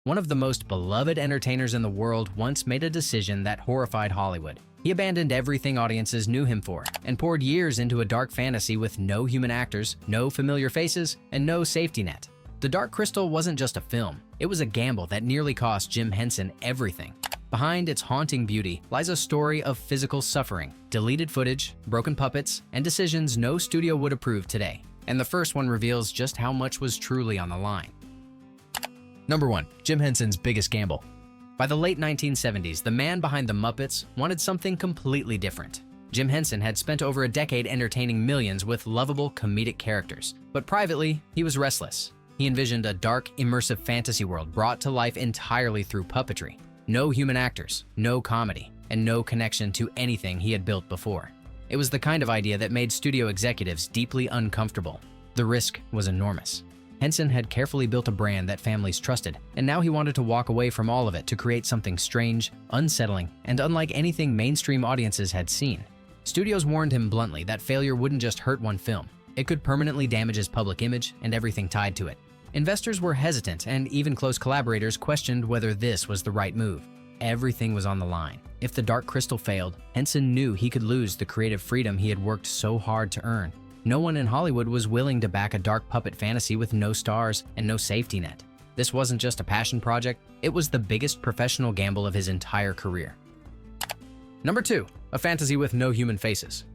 one of the most beloved entertainers in the world, once made a decision that horrified Hollywood. He abandoned everything audiences knew him for and poured years into a dark fantasy with no human actors, no familiar faces, and no safety net. The Dark Crystal wasn't just a film, it was a gamble that nearly cost Jim Henson everything. Behind its haunting beauty lies a story of physical suffering, deleted footage, broken puppets, and decisions no studio would approve today. And the first one reveals just how much was truly on the line. Number 1. Jim Henson's biggest gamble. By the late 1970s, the man behind the Muppets wanted something completely different. Jim Henson had spent over a decade entertaining millions with lovable comedic characters, but privately, he was restless. He envisioned a dark, immersive fantasy world brought to life entirely through puppetry. No human actors, no comedy, and no connection to anything he had built before. It was the kind of idea that made studio executives deeply uncomfortable. The risk was enormous. Henson had carefully built a brand that families trusted, and now he wanted to walk away from all of it to create something strange, unsettling, and unlike anything mainstream audiences had seen. Studios warned him bluntly that failure wouldn't just hurt one film, it could permanently damage his public image and everything tied to it. Investors were hesitant, and even close collaborators questioned whether this was the right move. Everything was on the line. If the Dark Crystal failed, Henson knew he could lose the creative freedom he had worked so hard to earn. No one in Hollywood was willing to back a dark puppet fantasy with no stars and no safety net. This wasn't just a passion project, it was the biggest professional gamble of his entire career. Number 2. A fantasy with no human faces.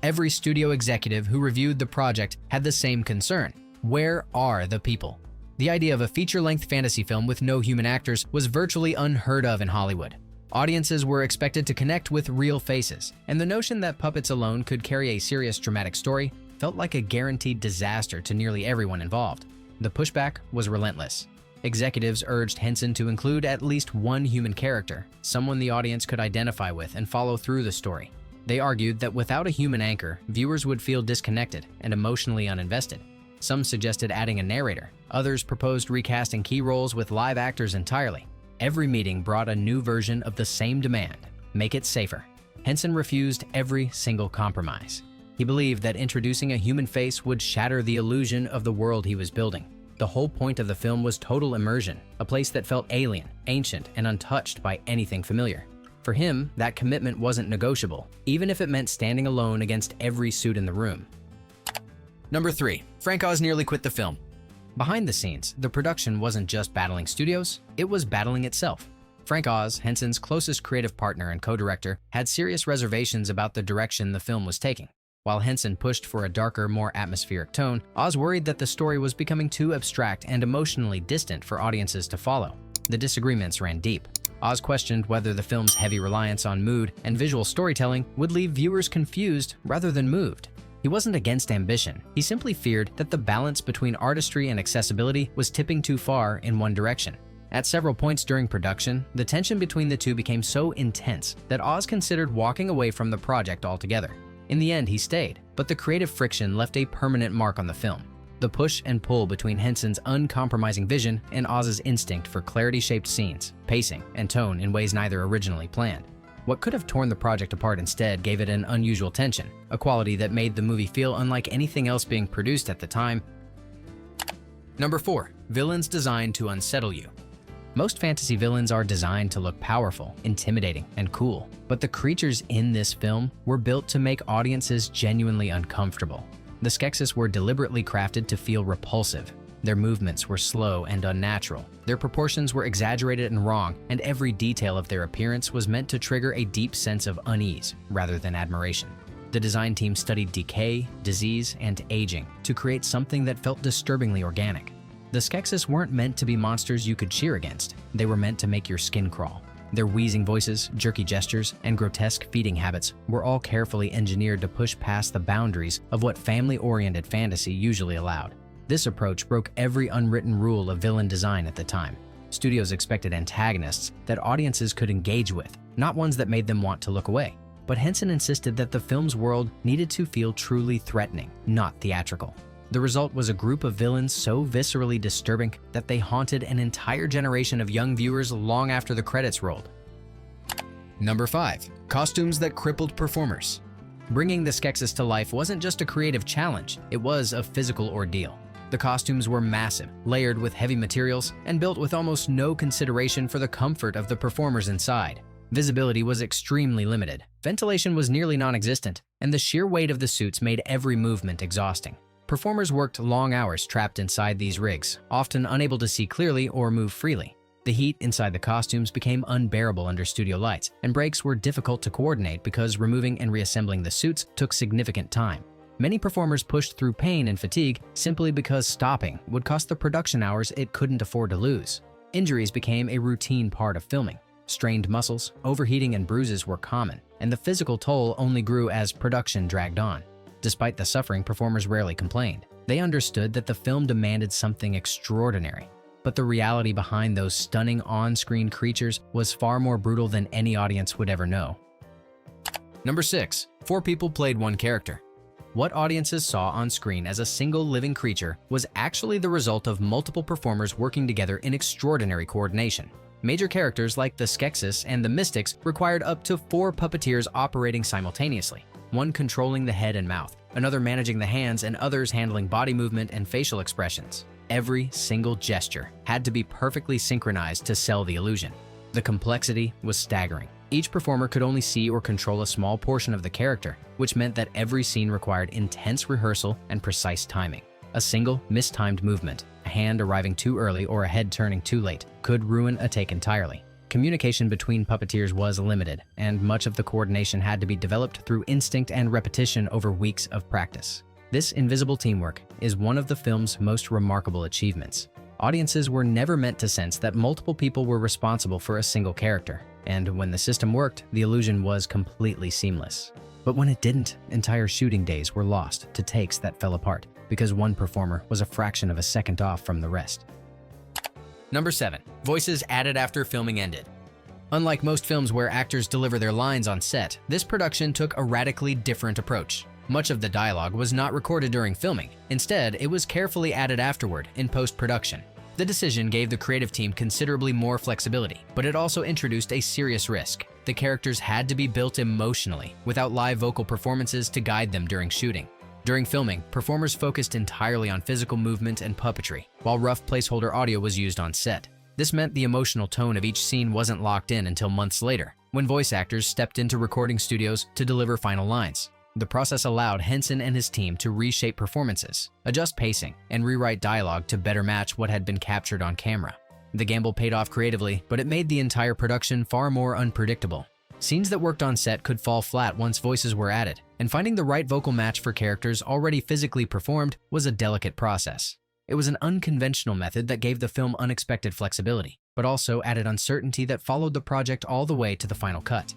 Every studio executive who reviewed the project had the same concern. Where are the people? The idea of a feature-length fantasy film with no human actors was virtually unheard of in Hollywood. Audiences were expected to connect with real faces, and the notion that puppets alone could carry a serious dramatic story felt like a guaranteed disaster to nearly everyone involved. The pushback was relentless. Executives urged Henson to include at least one human character, someone the audience could identify with and follow through the story. They argued that without a human anchor, viewers would feel disconnected and emotionally uninvested. Some suggested adding a narrator. Others proposed recasting key roles with live actors entirely. Every meeting brought a new version of the same demand: make it safer. Henson refused every single compromise. He believed that introducing a human face would shatter the illusion of the world he was building. The whole point of the film was total immersion, a place that felt alien, ancient, and untouched by anything familiar. For him, that commitment wasn't negotiable, even if it meant standing alone against every suit in the room. Number 3. Frank Oz nearly quit the film. Behind the scenes, the production wasn't just battling studios, it was battling itself. Frank Oz, Henson's closest creative partner and co-director, had serious reservations about the direction the film was taking. While Henson pushed for a darker, more atmospheric tone, Oz worried that the story was becoming too abstract and emotionally distant for audiences to follow. The disagreements ran deep. Oz questioned whether the film's heavy reliance on mood and visual storytelling would leave viewers confused rather than moved. He wasn't against ambition, he simply feared that the balance between artistry and accessibility was tipping too far in one direction. At several points during production, the tension between the two became so intense that Oz considered walking away from the project altogether. In the end, he stayed, but the creative friction left a permanent mark on the film. The push and pull between Henson's uncompromising vision and Oz's instinct for clarity-shaped scenes, pacing, and tone in ways neither originally planned. What could have torn the project apart instead gave it an unusual tension, a quality that made the movie feel unlike anything else being produced at the time. Number 4. Villains designed to unsettle you. Most fantasy villains are designed to look powerful, intimidating, and cool, but the creatures in this film were built to make audiences genuinely uncomfortable. The Skeksis were deliberately crafted to feel repulsive. Their movements were slow and unnatural. Their proportions were exaggerated and wrong, and every detail of their appearance was meant to trigger a deep sense of unease rather than admiration. The design team studied decay, disease, and aging to create something that felt disturbingly organic. The Skeksis weren't meant to be monsters you could cheer against. They were meant to make your skin crawl. Their wheezing voices, jerky gestures, and grotesque feeding habits were all carefully engineered to push past the boundaries of what family-oriented fantasy usually allowed. This approach broke every unwritten rule of villain design at the time. Studios expected antagonists that audiences could engage with, not ones that made them want to look away. But Henson insisted that the film's world needed to feel truly threatening, not theatrical. The result was a group of villains so viscerally disturbing that they haunted an entire generation of young viewers long after the credits rolled. Number 5. Costumes that crippled performers. Bringing the Skeksis to life wasn't just a creative challenge, it was a physical ordeal. The costumes were massive, layered with heavy materials, and built with almost no consideration for the comfort of the performers inside. Visibility was extremely limited, ventilation was nearly non-existent, and the sheer weight of the suits made every movement exhausting. Performers worked long hours trapped inside these rigs, often unable to see clearly or move freely. The heat inside the costumes became unbearable under studio lights, and breaks were difficult to coordinate because removing and reassembling the suits took significant time. Many performers pushed through pain and fatigue simply because stopping would cost the production hours it couldn't afford to lose. Injuries became a routine part of filming. Strained muscles, overheating, and bruises were common, and the physical toll only grew as production dragged on. Despite the suffering, performers rarely complained. They understood that the film demanded something extraordinary. But the reality behind those stunning on-screen creatures was far more brutal than any audience would ever know. Number 6. 4 people played one character. What audiences saw on screen as a single living creature was actually the result of multiple performers working together in extraordinary coordination. Major characters like the Skeksis and the Mystics required up to 4 puppeteers operating simultaneously, one controlling the head and mouth, another managing the hands, and others handling body movement and facial expressions. Every single gesture had to be perfectly synchronized to sell the illusion. The complexity was staggering. Each performer could only see or control a small portion of the character, which meant that every scene required intense rehearsal and precise timing. A single mistimed movement, a hand arriving too early or a head turning too late, could ruin a take entirely. Communication between puppeteers was limited, and much of the coordination had to be developed through instinct and repetition over weeks of practice. This invisible teamwork is one of the film's most remarkable achievements. Audiences were never meant to sense that multiple people were responsible for a single character, and when the system worked, the illusion was completely seamless. But when it didn't, entire shooting days were lost to takes that fell apart because one performer was a fraction of a second off from the rest. Number 7. Voices added after filming ended. Unlike most films where actors deliver their lines on set, this production took a radically different approach. Much of the dialogue was not recorded during filming. Instead, it was carefully added afterward in post-production. The decision gave the creative team considerably more flexibility, but it also introduced a serious risk. The characters had to be built emotionally, without live vocal performances to guide them during shooting. During filming, performers focused entirely on physical movement and puppetry, while rough placeholder audio was used on set. This meant the emotional tone of each scene wasn't locked in until months later, when voice actors stepped into recording studios to deliver final lines. The process allowed Henson and his team to reshape performances, adjust pacing, and rewrite dialogue to better match what had been captured on camera. The gamble paid off creatively, but it made the entire production far more unpredictable. Scenes that worked on set could fall flat once voices were added, and finding the right vocal match for characters already physically performed was a delicate process. It was an unconventional method that gave the film unexpected flexibility, but also added uncertainty that followed the project all the way to the final cut.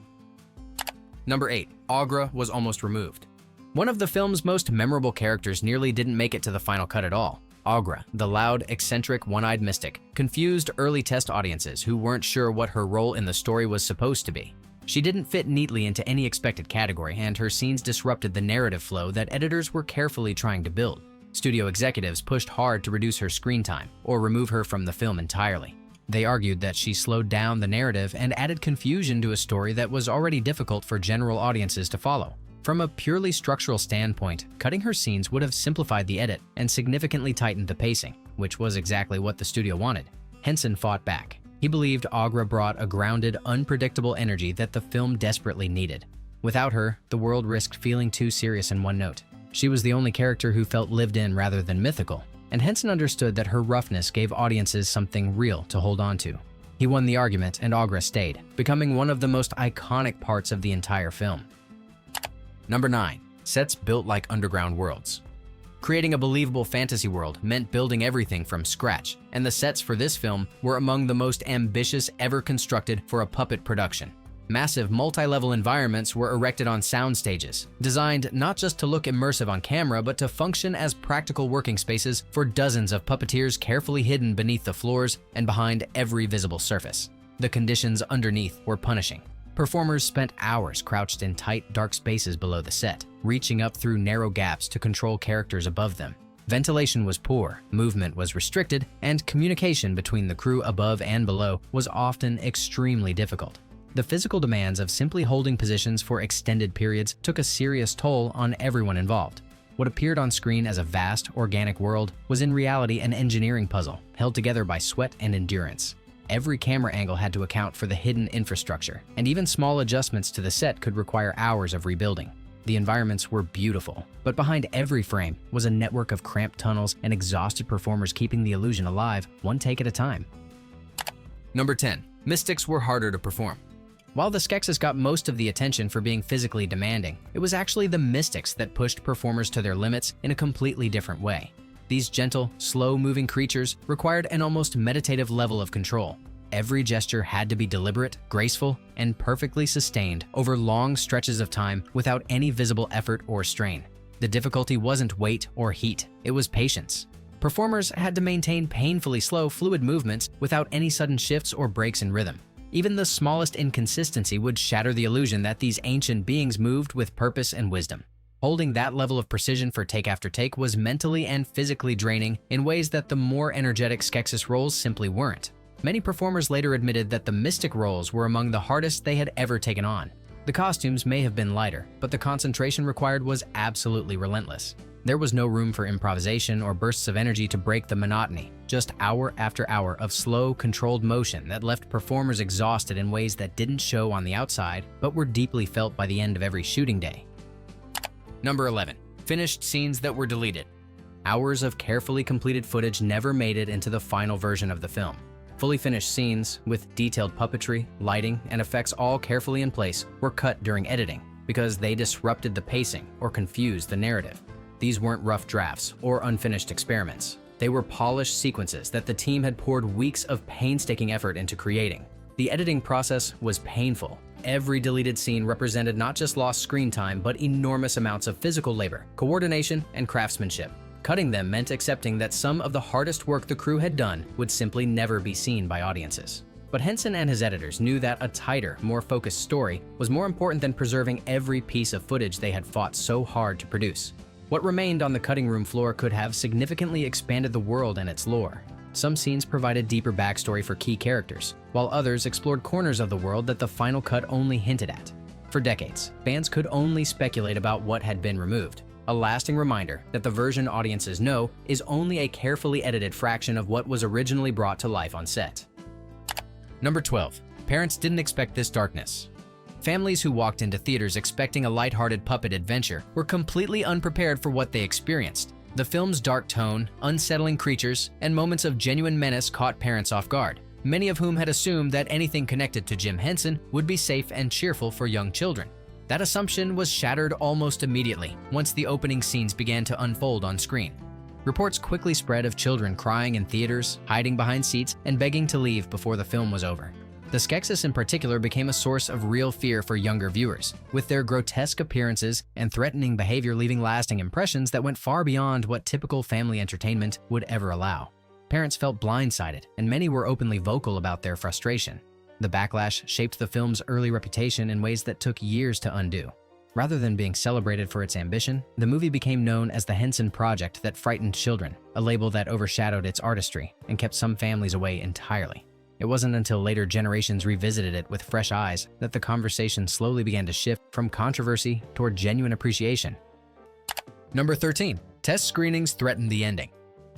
Number 8. Augra was almost removed. One of the film's most memorable characters nearly didn't make it to the final cut at all. Augra, the loud, eccentric, one-eyed mystic, confused early test audiences who weren't sure what her role in the story was supposed to be. She didn't fit neatly into any expected category, and her scenes disrupted the narrative flow that editors were carefully trying to build. Studio executives pushed hard to reduce her screen time or remove her from the film entirely. They argued that she slowed down the narrative and added confusion to a story that was already difficult for general audiences to follow. From a purely structural standpoint, cutting her scenes would have simplified the edit and significantly tightened the pacing, which was exactly what the studio wanted. Henson fought back. He believed Augra brought a grounded, unpredictable energy that the film desperately needed. Without her, the world risked feeling too serious in one note. She was the only character who felt lived in rather than mythical, and Henson understood that her roughness gave audiences something real to hold on to. He won the argument, and Augra stayed, becoming one of the most iconic parts of the entire film. Number 9. Sets built like underground worlds. Creating a believable fantasy world meant building everything from scratch, and the sets for this film were among the most ambitious ever constructed for a puppet production. Massive multi-level environments were erected on sound stages, designed not just to look immersive on camera, but to function as practical working spaces for dozens of puppeteers carefully hidden beneath the floors and behind every visible surface. The conditions underneath were punishing. Performers spent hours crouched in tight, dark spaces below the set, reaching up through narrow gaps to control characters above them. Ventilation was poor, movement was restricted, and communication between the crew above and below was often extremely difficult. The physical demands of simply holding positions for extended periods took a serious toll on everyone involved. What appeared on screen as a vast, organic world was in reality an engineering puzzle held together by sweat and endurance. Every camera angle had to account for the hidden infrastructure, and even small adjustments to the set could require hours of rebuilding. The environments were beautiful, but behind every frame was a network of cramped tunnels and exhausted performers keeping the illusion alive, one take at a time. Number 10. Mystics were harder to perform. While the Skeksis got most of the attention for being physically demanding, it was actually the mystics that pushed performers to their limits in a completely different way. These gentle, slow-moving creatures required an almost meditative level of control. Every gesture had to be deliberate, graceful, and perfectly sustained over long stretches of time without any visible effort or strain. The difficulty wasn't weight or heat, it was patience. Performers had to maintain painfully slow, fluid movements without any sudden shifts or breaks in rhythm. Even the smallest inconsistency would shatter the illusion that these ancient beings moved with purpose and wisdom. Holding that level of precision for take after take was mentally and physically draining in ways that the more energetic Skeksis roles simply weren't. Many performers later admitted that the mystic roles were among the hardest they had ever taken on. The costumes may have been lighter, but the concentration required was absolutely relentless. There was no room for improvisation or bursts of energy to break the monotony, just hour after hour of slow, controlled motion that left performers exhausted in ways that didn't show on the outside, but were deeply felt by the end of every shooting day. Number 11. Finished scenes that were deleted. Hours of carefully completed footage never made it into the final version of the film. Fully finished scenes, with detailed puppetry, lighting, and effects all carefully in place, were cut during editing because they disrupted the pacing or confused the narrative. These weren't rough drafts or unfinished experiments. They were polished sequences that the team had poured weeks of painstaking effort into creating. The editing process was painful. Every deleted scene represented not just lost screen time, but enormous amounts of physical labor, coordination, and craftsmanship. Cutting them meant accepting that some of the hardest work the crew had done would simply never be seen by audiences. But Henson and his editors knew that a tighter, more focused story was more important than preserving every piece of footage they had fought so hard to produce. What remained on the cutting room floor could have significantly expanded the world and its lore. Some scenes provided deeper backstory for key characters, while others explored corners of the world that the final cut only hinted at. For decades, fans could only speculate about what had been removed, a lasting reminder that the version audiences know is only a carefully edited fraction of what was originally brought to life on set. Number 12. Parents didn't expect this darkness. Families who walked into theaters expecting a lighthearted puppet adventure were completely unprepared for what they experienced. The film's dark tone, unsettling creatures, and moments of genuine menace caught parents off guard, many of whom had assumed that anything connected to Jim Henson would be safe and cheerful for young children. That assumption was shattered almost immediately once the opening scenes began to unfold on screen. Reports quickly spread of children crying in theaters, hiding behind seats, and begging to leave before the film was over. The Skeksis in particular became a source of real fear for younger viewers, with their grotesque appearances and threatening behavior leaving lasting impressions that went far beyond what typical family entertainment would ever allow. Parents felt blindsided, and many were openly vocal about their frustration. The backlash shaped the film's early reputation in ways that took years to undo. Rather than being celebrated for its ambition, the movie became known as the Henson Project that frightened children, a label that overshadowed its artistry and kept some families away entirely. It wasn't until later generations revisited it with fresh eyes that the conversation slowly began to shift from controversy toward genuine appreciation. Number 13. Test screenings threatened the ending.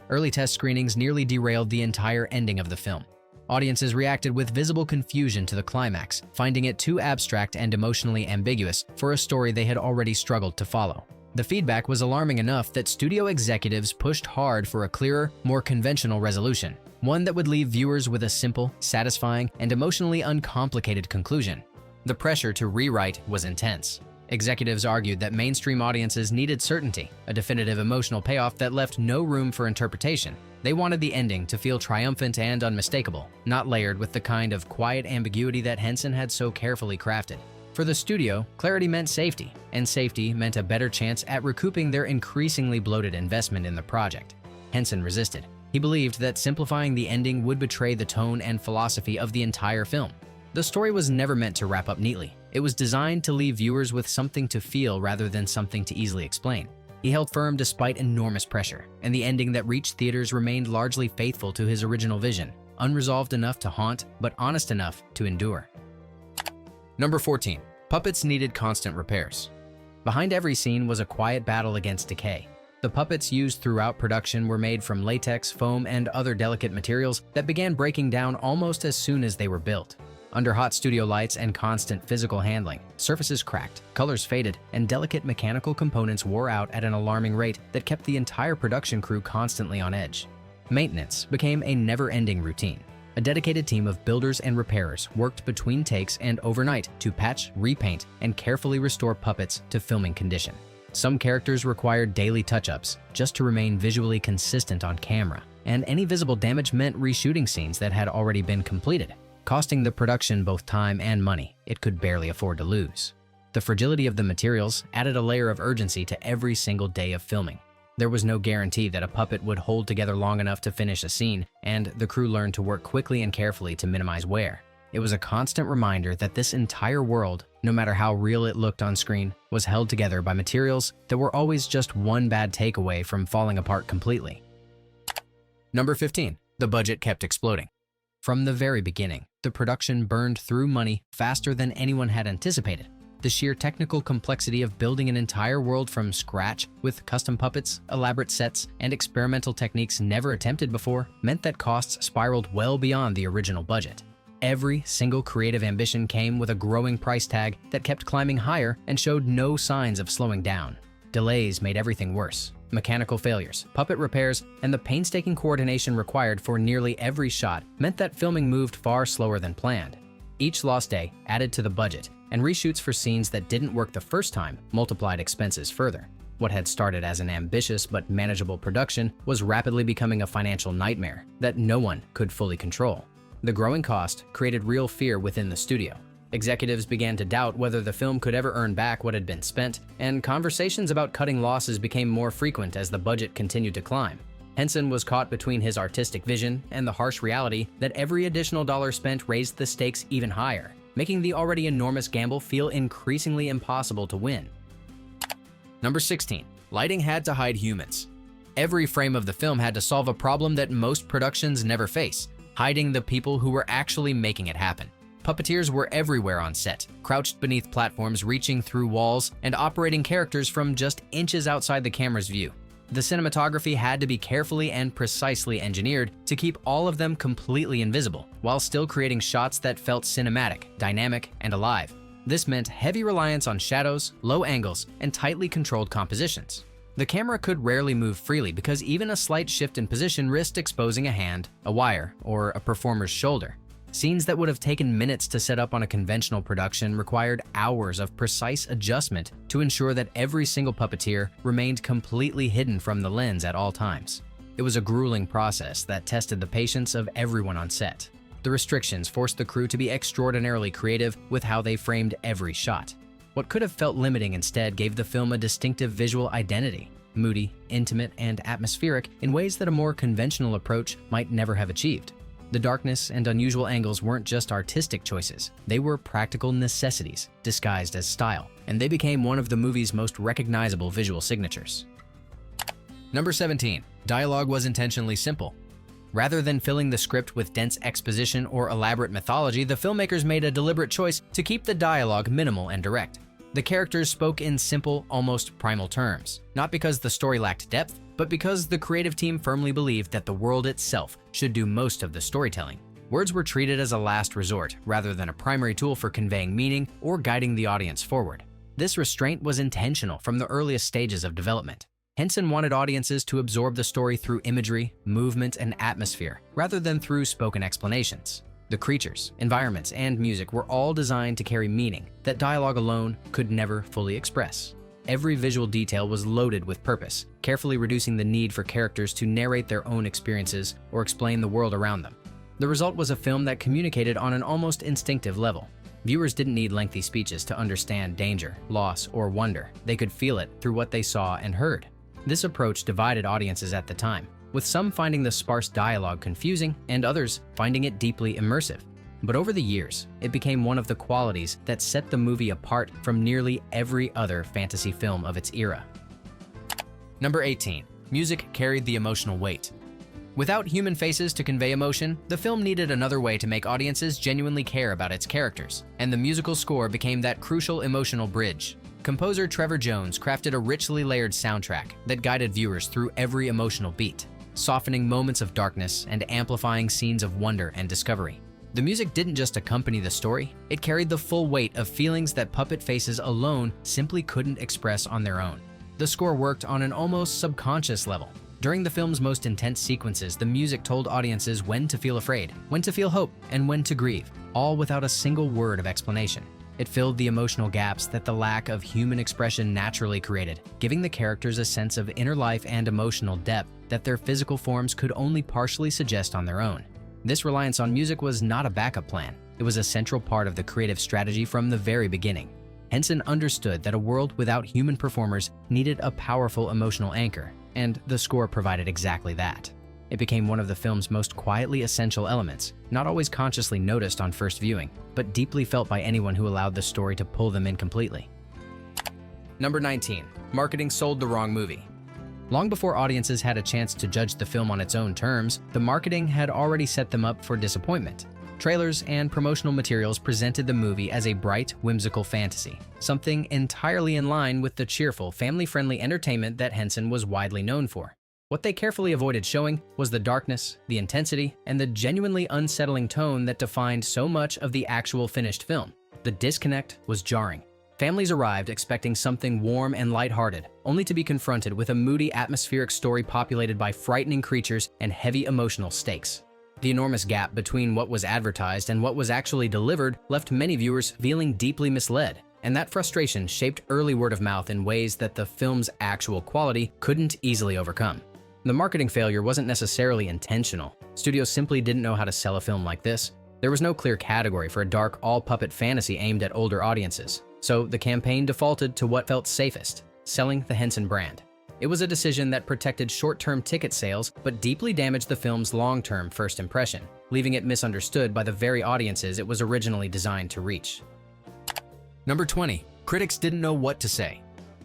Early test screenings nearly derailed the entire ending of the film. Audiences reacted with visible confusion to the climax, finding it too abstract and emotionally ambiguous for a story they had already struggled to follow. The feedback was alarming enough that studio executives pushed hard for a clearer, more conventional resolution, one that would leave viewers with a simple, satisfying, and emotionally uncomplicated conclusion. The pressure to rewrite was intense. Executives argued that mainstream audiences needed certainty, a definitive emotional payoff that left no room for interpretation. They wanted the ending to feel triumphant and unmistakable, not layered with the kind of quiet ambiguity that Henson had so carefully crafted. For the studio, clarity meant safety, and safety meant a better chance at recouping their increasingly bloated investment in the project. Henson resisted. He believed that simplifying the ending would betray the tone and philosophy of the entire film. The story was never meant to wrap up neatly. It was designed to leave viewers with something to feel rather than something to easily explain. He held firm despite enormous pressure, and the ending that reached theaters remained largely faithful to his original vision, unresolved enough to haunt, but honest enough to endure. Number 14. Puppets needed constant repairs. Behind every scene was a quiet battle against decay. The puppets used throughout production were made from latex, foam, and other delicate materials that began breaking down almost as soon as they were built. Under hot studio lights and constant physical handling, surfaces cracked, colors faded, and delicate mechanical components wore out at an alarming rate that kept the entire production crew constantly on edge. Maintenance became a never-ending routine. A dedicated team of builders and repairers worked between takes and overnight to patch, repaint, and carefully restore puppets to filming condition. Some characters required daily touch-ups just to remain visually consistent on camera, and any visible damage meant reshooting scenes that had already been completed, costing the production both time and money it could barely afford to lose. The fragility of the materials added a layer of urgency to every single day of filming. There was no guarantee that a puppet would hold together long enough to finish a scene, and the crew learned to work quickly and carefully to minimize wear. It was a constant reminder that this entire world, no matter how real it looked on screen, was held together by materials that were always just one bad take away from falling apart completely. Number 15. The budget kept exploding. From the very beginning, the production burned through money faster than anyone had anticipated. The sheer technical complexity of building an entire world from scratch with custom puppets, elaborate sets, and experimental techniques never attempted before meant that costs spiraled well beyond the original budget. Every single creative ambition came with a growing price tag that kept climbing higher and showed no signs of slowing down. Delays made everything worse. Mechanical failures, puppet repairs, and the painstaking coordination required for nearly every shot meant that filming moved far slower than planned. Each lost day added to the budget, and reshoots for scenes that didn't work the first time multiplied expenses further. What had started as an ambitious but manageable production was rapidly becoming a financial nightmare that no one could fully control. The growing cost created real fear within the studio. Executives began to doubt whether the film could ever earn back what had been spent, and conversations about cutting losses became more frequent as the budget continued to climb. Henson was caught between his artistic vision and the harsh reality that every additional dollar spent raised the stakes even higher, making the already enormous gamble feel increasingly impossible to win. Number 16. Lighting had to hide humans. Every frame of the film had to solve a problem that most productions never face: hiding the people who were actually making it happen. Puppeteers were everywhere on set, crouched beneath platforms, reaching through walls, and operating characters from just inches outside the camera's view. The cinematography had to be carefully and precisely engineered to keep all of them completely invisible, while still creating shots that felt cinematic, dynamic, and alive. This meant heavy reliance on shadows, low angles, and tightly controlled compositions. The camera could rarely move freely because even a slight shift in position risked exposing a hand, a wire, or a performer's shoulder. Scenes that would have taken minutes to set up on a conventional production required hours of precise adjustment to ensure that every single puppeteer remained completely hidden from the lens at all times. It was a grueling process that tested the patience of everyone on set. The restrictions forced the crew to be extraordinarily creative with how they framed every shot. What could have felt limiting instead gave the film a distinctive visual identity, moody, intimate, and atmospheric in ways that a more conventional approach might never have achieved. The darkness and unusual angles weren't just artistic choices, they were practical necessities disguised as style, and they became one of the movie's most recognizable visual signatures. Number 17. Dialogue was intentionally simple. Rather than filling the script with dense exposition or elaborate mythology, the filmmakers made a deliberate choice to keep the dialogue minimal and direct. The characters spoke in simple, almost primal terms, not because the story lacked depth, but because the creative team firmly believed that the world itself should do most of the storytelling. Words were treated as a last resort rather than a primary tool for conveying meaning or guiding the audience forward. This restraint was intentional from the earliest stages of development. Henson wanted audiences to absorb the story through imagery, movement, and atmosphere, rather than through spoken explanations. The creatures, environments, and music were all designed to carry meaning that dialogue alone could never fully express. Every visual detail was loaded with purpose, carefully reducing the need for characters to narrate their own experiences or explain the world around them. The result was a film that communicated on an almost instinctive level. Viewers didn't need lengthy speeches to understand danger, loss, or wonder. They could feel it through what they saw and heard. This approach divided audiences at the time, with some finding the sparse dialogue confusing and others finding it deeply immersive. But over the years, it became one of the qualities that set the movie apart from nearly every other fantasy film of its era. Number 18. Music carried the emotional weight. Without human faces to convey emotion, the film needed another way to make audiences genuinely care about its characters, and the musical score became that crucial emotional bridge. Composer Trevor Jones crafted a richly layered soundtrack that guided viewers through every emotional beat, softening moments of darkness and amplifying scenes of wonder and discovery. The music didn't just accompany the story, it carried the full weight of feelings that puppet faces alone simply couldn't express on their own. The score worked on an almost subconscious level. During the film's most intense sequences, the music told audiences when to feel afraid, when to feel hope, and when to grieve, all without a single word of explanation. It filled the emotional gaps that the lack of human expression naturally created, giving the characters a sense of inner life and emotional depth that their physical forms could only partially suggest on their own. This reliance on music was not a backup plan. It was a central part of the creative strategy from the very beginning. Henson understood that a world without human performers needed a powerful emotional anchor, and the score provided exactly that. It became one of the film's most quietly essential elements, not always consciously noticed on first viewing, but deeply felt by anyone who allowed the story to pull them in completely. Number 19. Marketing sold the wrong movie. Long before audiences had a chance to judge the film on its own terms, the marketing had already set them up for disappointment. Trailers and promotional materials presented the movie as a bright, whimsical fantasy, something entirely in line with the cheerful, family-friendly entertainment that Henson was widely known for. What they carefully avoided showing was the darkness, the intensity, and the genuinely unsettling tone that defined so much of the actual finished film. The disconnect was jarring. Families arrived expecting something warm and lighthearted, only to be confronted with a moody, atmospheric story populated by frightening creatures and heavy emotional stakes. The enormous gap between what was advertised and what was actually delivered left many viewers feeling deeply misled, and that frustration shaped early word of mouth in ways that the film's actual quality couldn't easily overcome. The marketing failure wasn't necessarily intentional. Studios simply didn't know how to sell a film like this. There was no clear category for a dark, all-puppet fantasy aimed at older audiences, so the campaign defaulted to what felt safest: selling the Henson brand. It was a decision that protected short-term ticket sales but deeply damaged the film's long-term first impression, leaving it misunderstood by the very audiences it was originally designed to reach. Number 20. Critics didn't know what to say.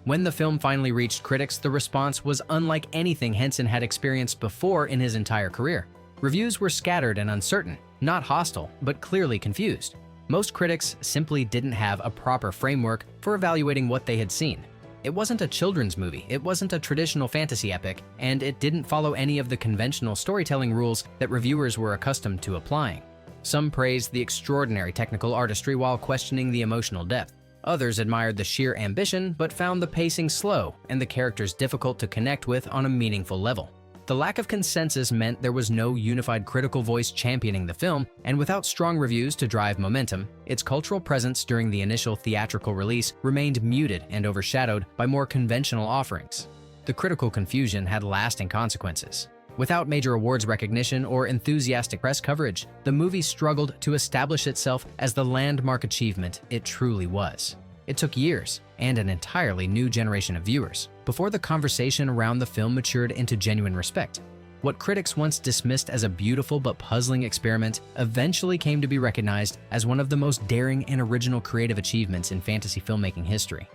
When the film finally reached critics, the response was unlike anything Henson had experienced before in his entire career. Reviews were scattered and uncertain, not hostile, but clearly confused. Most critics simply didn't have a proper framework for evaluating what they had seen. It wasn't a children's movie, it wasn't a traditional fantasy epic, and it didn't follow any of the conventional storytelling rules that reviewers were accustomed to applying. Some praised the extraordinary technical artistry while questioning the emotional depth. Others admired the sheer ambition, but found the pacing slow and the characters difficult to connect with on a meaningful level. The lack of consensus meant there was no unified critical voice championing the film, and without strong reviews to drive momentum, its cultural presence during the initial theatrical release remained muted and overshadowed by more conventional offerings. The critical confusion had lasting consequences. Without major awards recognition or enthusiastic press coverage, the movie struggled to establish itself as the landmark achievement it truly was. It took years and an entirely new generation of viewers before the conversation around the film matured into genuine respect. What critics once dismissed as a beautiful but puzzling experiment eventually came to be recognized as one of the most daring and original creative achievements in fantasy filmmaking history.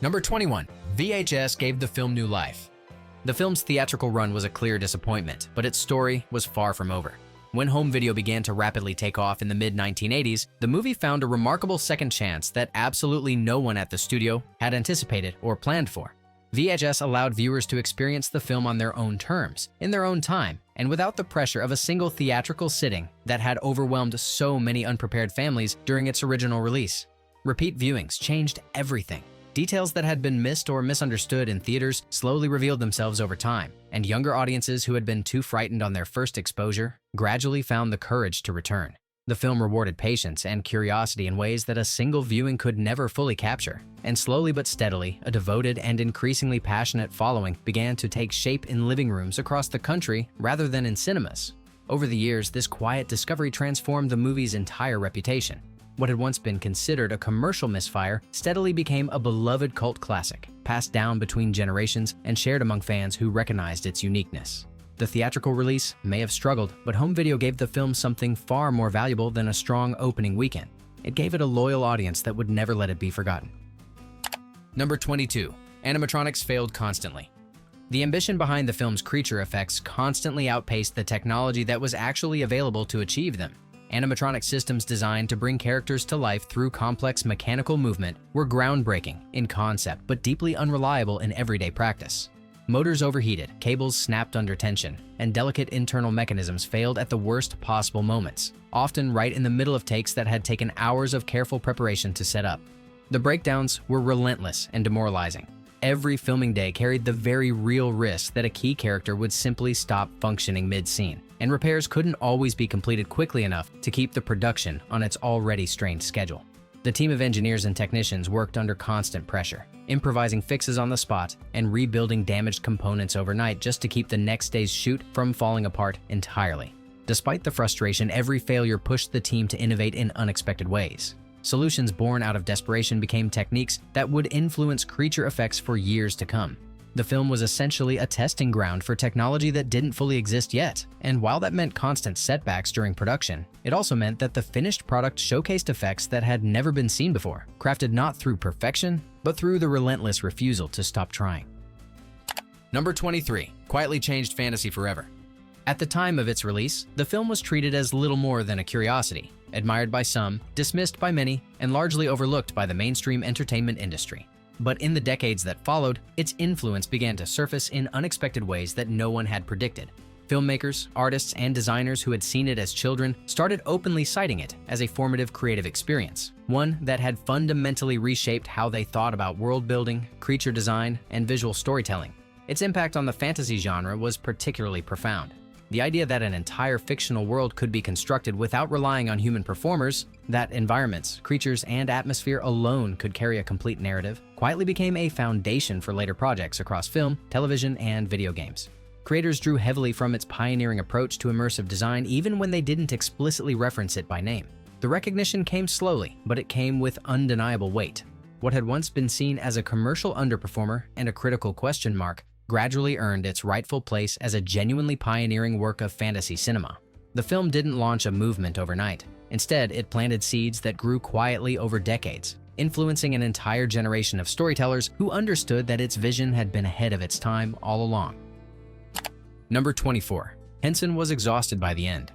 Number 21. VHS gave the film new life. The film's theatrical run was a clear disappointment, but its story was far from over. When home video began to rapidly take off in the mid-1980s, the movie found a remarkable second chance that absolutely no one at the studio had anticipated or planned for. VHS allowed viewers to experience the film on their own terms, in their own time, and without the pressure of a single theatrical sitting that had overwhelmed so many unprepared families during its original release. Repeat viewings changed everything. Details that had been missed or misunderstood in theaters slowly revealed themselves over time, and younger audiences who had been too frightened on their first exposure gradually found the courage to return. The film rewarded patience and curiosity in ways that a single viewing could never fully capture, and slowly but steadily, a devoted and increasingly passionate following began to take shape in living rooms across the country rather than in cinemas. Over the years, this quiet discovery transformed the movie's entire reputation. What had once been considered a commercial misfire steadily became a beloved cult classic, passed down between generations and shared among fans who recognized its uniqueness. The theatrical release may have struggled, but home video gave the film something far more valuable than a strong opening weekend. It gave it a loyal audience that would never let it be forgotten. Number 22. Animatronics failed constantly. The ambition behind the film's creature effects constantly outpaced the technology that was actually available to achieve them. Animatronic systems designed to bring characters to life through complex mechanical movement were groundbreaking in concept but deeply unreliable in everyday practice. Motors overheated, cables snapped under tension, and delicate internal mechanisms failed at the worst possible moments, often right in the middle of takes that had taken hours of careful preparation to set up. The breakdowns were relentless and demoralizing. Every filming day carried the very real risk that a key character would simply stop functioning mid-scene, and repairs couldn't always be completed quickly enough to keep the production on its already strained schedule. The team of engineers and technicians worked under constant pressure, improvising fixes on the spot and rebuilding damaged components overnight just to keep the next day's shoot from falling apart entirely. Despite the frustration, every failure pushed the team to innovate in unexpected ways. Solutions born out of desperation became techniques that would influence creature effects for years to come. The film was essentially a testing ground for technology that didn't fully exist yet, and while that meant constant setbacks during production, it also meant that the finished product showcased effects that had never been seen before, crafted not through perfection, but through the relentless refusal to stop trying. Number 23. Quietly changed fantasy forever. At the time of its release, the film was treated as little more than a curiosity, admired by some, dismissed by many, and largely overlooked by the mainstream entertainment industry. But in the decades that followed, its influence began to surface in unexpected ways that no one had predicted. Filmmakers, artists, and designers who had seen it as children started openly citing it as a formative creative experience, one that had fundamentally reshaped how they thought about world building, creature design, and visual storytelling. Its impact on the fantasy genre was particularly profound. The idea that an entire fictional world could be constructed without relying on human performers, that environments, creatures, and atmosphere alone could carry a complete narrative, quietly became a foundation for later projects across film, television, and video games. Creators drew heavily from its pioneering approach to immersive design even when they didn't explicitly reference it by name. The recognition came slowly, but it came with undeniable weight. What had once been seen as a commercial underperformer and a critical question mark gradually earned its rightful place as a genuinely pioneering work of fantasy cinema. The film didn't launch a movement overnight. Instead, it planted seeds that grew quietly over decades, influencing an entire generation of storytellers who understood that its vision had been ahead of its time all along. Number 24. Henson was exhausted by the end.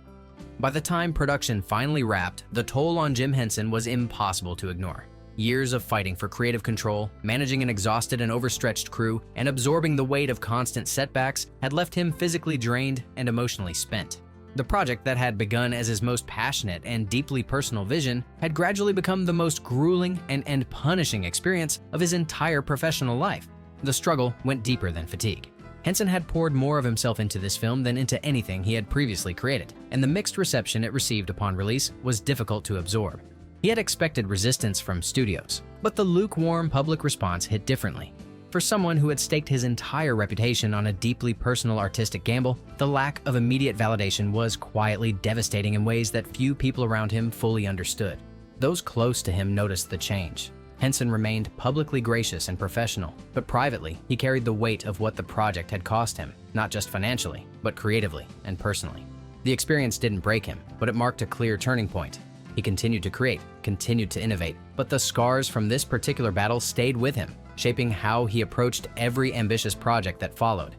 By the time production finally wrapped, the toll on Jim Henson was impossible to ignore. Years of fighting for creative control, managing an exhausted and overstretched crew, and absorbing the weight of constant setbacks had left him physically drained and emotionally spent. The project that had begun as his most passionate and deeply personal vision had gradually become the most grueling and punishing experience of his entire professional life. The struggle went deeper than fatigue. Henson had poured more of himself into this film than into anything he had previously created, and the mixed reception it received upon release was difficult to absorb. He had expected resistance from studios, but the lukewarm public response hit differently. For someone who had staked his entire reputation on a deeply personal artistic gamble, the lack of immediate validation was quietly devastating in ways that few people around him fully understood. Those close to him noticed the change. Henson remained publicly gracious and professional, but privately, he carried the weight of what the project had cost him, not just financially, but creatively and personally. The experience didn't break him, but it marked a clear turning point. He continued to create, continued to innovate, but the scars from this particular battle stayed with him, shaping how he approached every ambitious project that followed.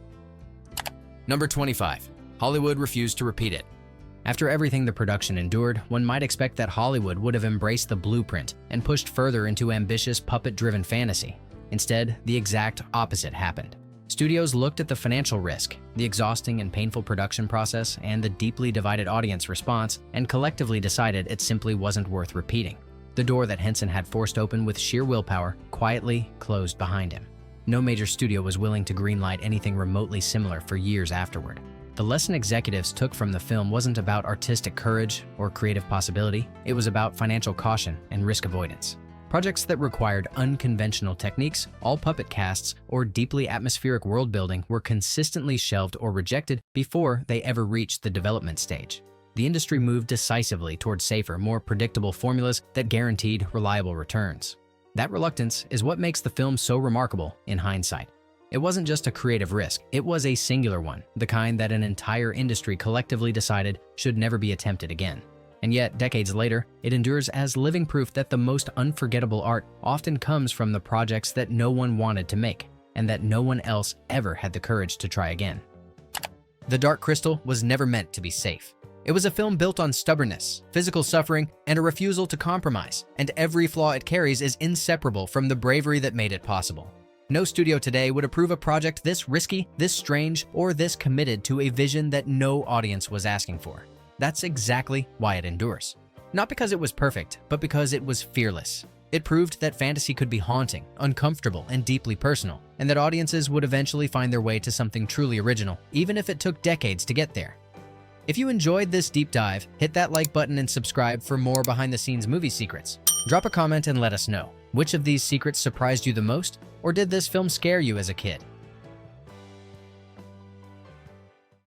Number 25. Hollywood refused to repeat it. After everything the production endured, one might expect that Hollywood would have embraced the blueprint and pushed further into ambitious puppet-driven fantasy. Instead, the exact opposite happened. Studios looked at the financial risk, the exhausting and painful production process, and the deeply divided audience response, and collectively decided it simply wasn't worth repeating. The door that Henson had forced open with sheer willpower quietly closed behind him. No major studio was willing to greenlight anything remotely similar for years afterward. The lesson executives took from the film wasn't about artistic courage or creative possibility, it was about financial caution and risk avoidance. Projects that required unconventional techniques, all puppet casts, or deeply atmospheric world building were consistently shelved or rejected before they ever reached the development stage. The industry moved decisively toward safer, more predictable formulas that guaranteed reliable returns. That reluctance is what makes the film so remarkable in hindsight. It wasn't just a creative risk, it was a singular one, the kind that an entire industry collectively decided should never be attempted again. And yet, decades later, it endures as living proof that the most unforgettable art often comes from the projects that no one wanted to make, and that no one else ever had the courage to try again. The Dark Crystal was never meant to be safe. It was a film built on stubbornness, physical suffering, and a refusal to compromise, and every flaw it carries is inseparable from the bravery that made it possible. No studio today would approve a project this risky, this strange, or this committed to a vision that no audience was asking for. That's exactly why it endures. Not because it was perfect, but because it was fearless. It proved that fantasy could be haunting, uncomfortable, and deeply personal, and that audiences would eventually find their way to something truly original, even if it took decades to get there. If you enjoyed this deep dive, hit that like button and subscribe for more behind-the-scenes movie secrets. Drop a comment and let us know. Which of these secrets surprised you the most, or did this film scare you as a kid?